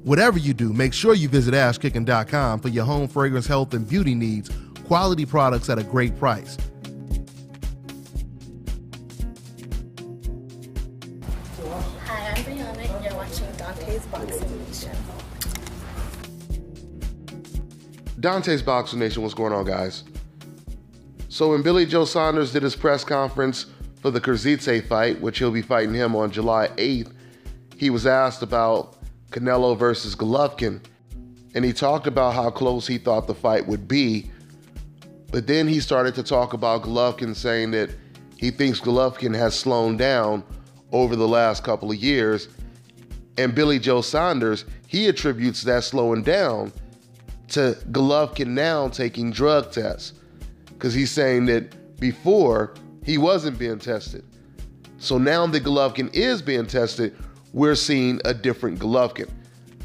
Whatever you do, make sure you visit ashkicking.com for your home fragrance, health, and beauty needs. Quality products at a great price. Hi, I'm Brianna, and you're watching Dante's Boxing Nation. Dante's Boxing Nation, what's going on, guys? So when Billy Joe Saunders did his press conference for the Krzyzewski fight, which he'll be fighting him on July 8th, he was asked about Canelo versus Golovkin, and he talked about how close he thought the fight would be. But then he started to talk about Golovkin, saying that he thinks Golovkin has slowed down over the last couple of years. And Billy Joe Saunders, he attributes that slowing down to Golovkin now taking drug tests, because he's saying that before he wasn't being tested. So now that Golovkin is being tested, we're seeing a different Golovkin.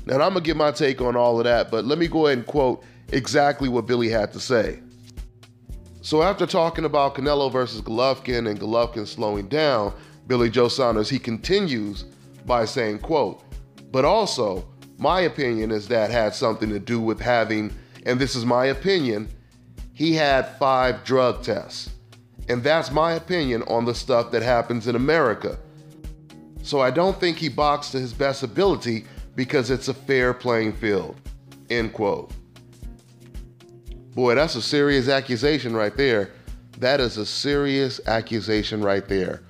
Now, I'm going to give my take on all of that, but let me go ahead and quote exactly what Billy had to say. So after talking about Canelo versus Golovkin and Golovkin slowing down, Billy Joe Saunders, he continues by saying, quote, "But also, my opinion is that had something to do with having, and this is my opinion, he had 5 drug tests. And that's my opinion on the stuff that happens in America. So I don't think he boxed to his best ability because it's a fair playing field," end quote. Boy, that's a serious accusation right there. That is a serious accusation right there.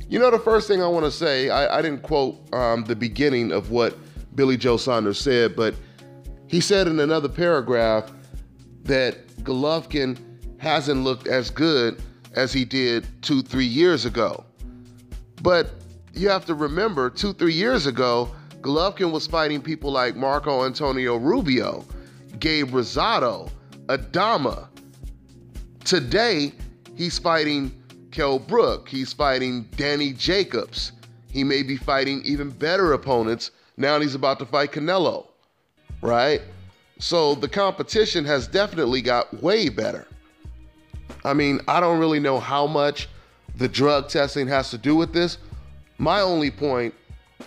You know, the first thing I want to say, I didn't quote the beginning of what Billy Joe Saunders said, but he said in another paragraph that Golovkin hasn't looked as good as he did 2-3 years ago. But you have to remember, 2-3 years ago, Golovkin was fighting people like Marco Antonio Rubio, Gabe Rosado, Adama. Today, he's fighting Kell Brook. He's fighting Danny Jacobs. He may be fighting even better opponents now he's about to fight Canelo, right? So the competition has definitely got way better. I mean, I don't really know how much the drug testing has to do with this. My only point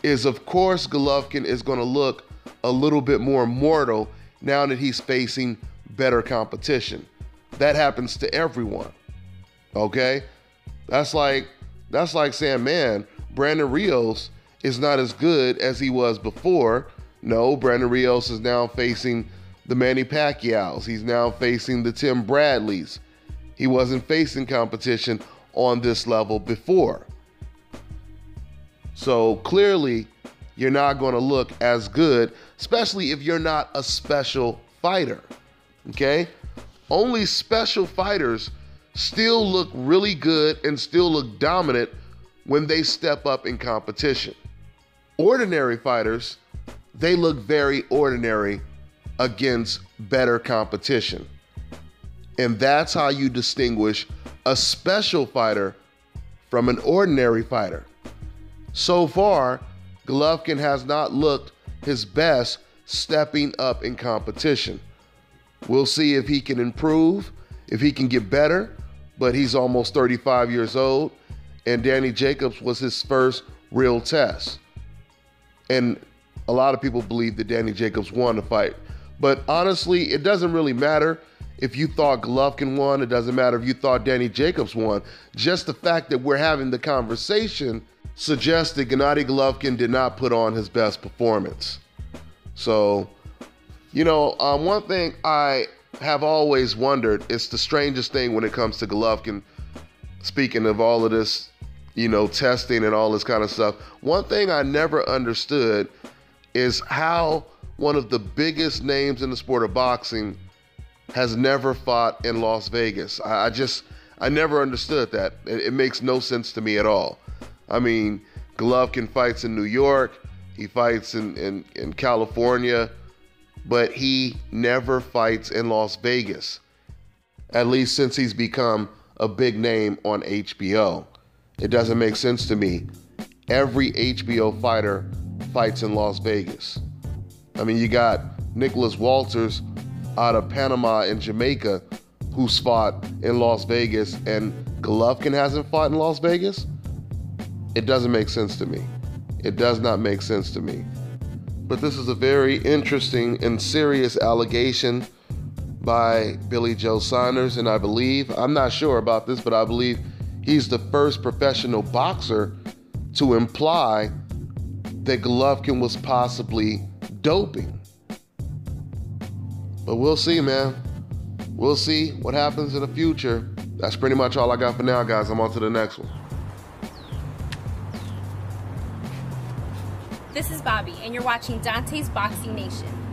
is, of course, Golovkin is going to look a little bit more mortal now that he's facing better competition. That happens to everyone, okay? That's like saying, man, Brandon Rios is not as good as he was before. No, Brandon Rios is now facing the Manny Pacquiaos. He's now facing the Tim Bradleys. He wasn't facing competition on this level before. So clearly, you're not going to look as good, especially if you're not a special fighter, okay? Only special fighters still look really good and still look dominant when they step up in competition. Ordinary fighters, they look very ordinary against better competition. And that's how you distinguish a special fighter from an ordinary fighter. So far, Golovkin has not looked his best stepping up in competition. We'll see if he can improve, if he can get better, but he's almost 35 years old, and Danny Jacobs was his first real test. And a lot of people believe that Danny Jacobs won the fight. But honestly, it doesn't really matter if you thought Golovkin won. It doesn't matter if you thought Danny Jacobs won. Just the fact that we're having the conversation suggests that Gennady Golovkin did not put on his best performance. So, you know, one thing I have always wondered, it's the strangest thing when it comes to Golovkin, speaking of all of this, you know, testing and all this kind of stuff. One thing I never understood is how one of the biggest names in the sport of boxing has never fought in Las Vegas. I never understood that. It makes no sense to me at all. I mean, Golovkin fights in New York, he fights in California, but he never fights in Las Vegas, at least since he's become a big name on HBO. It doesn't make sense to me. Every HBO fighter fights in Las Vegas. I mean, you got Nicholas Walters out of Panama and Jamaica who's fought in Las Vegas, and Golovkin hasn't fought in Las Vegas? It doesn't make sense to me. It does not make sense to me. But this is a very interesting and serious allegation by Billy Joe Saunders, and I believe, I'm not sure about this, but I believe he's the first professional boxer to imply that Golovkin was possibly doping. But we'll see, man. We'll see what happens in the future. That's pretty much all I got for now, guys. I'm on to the next one. This is Bobby, and you're watching Dante's Boxing Nation.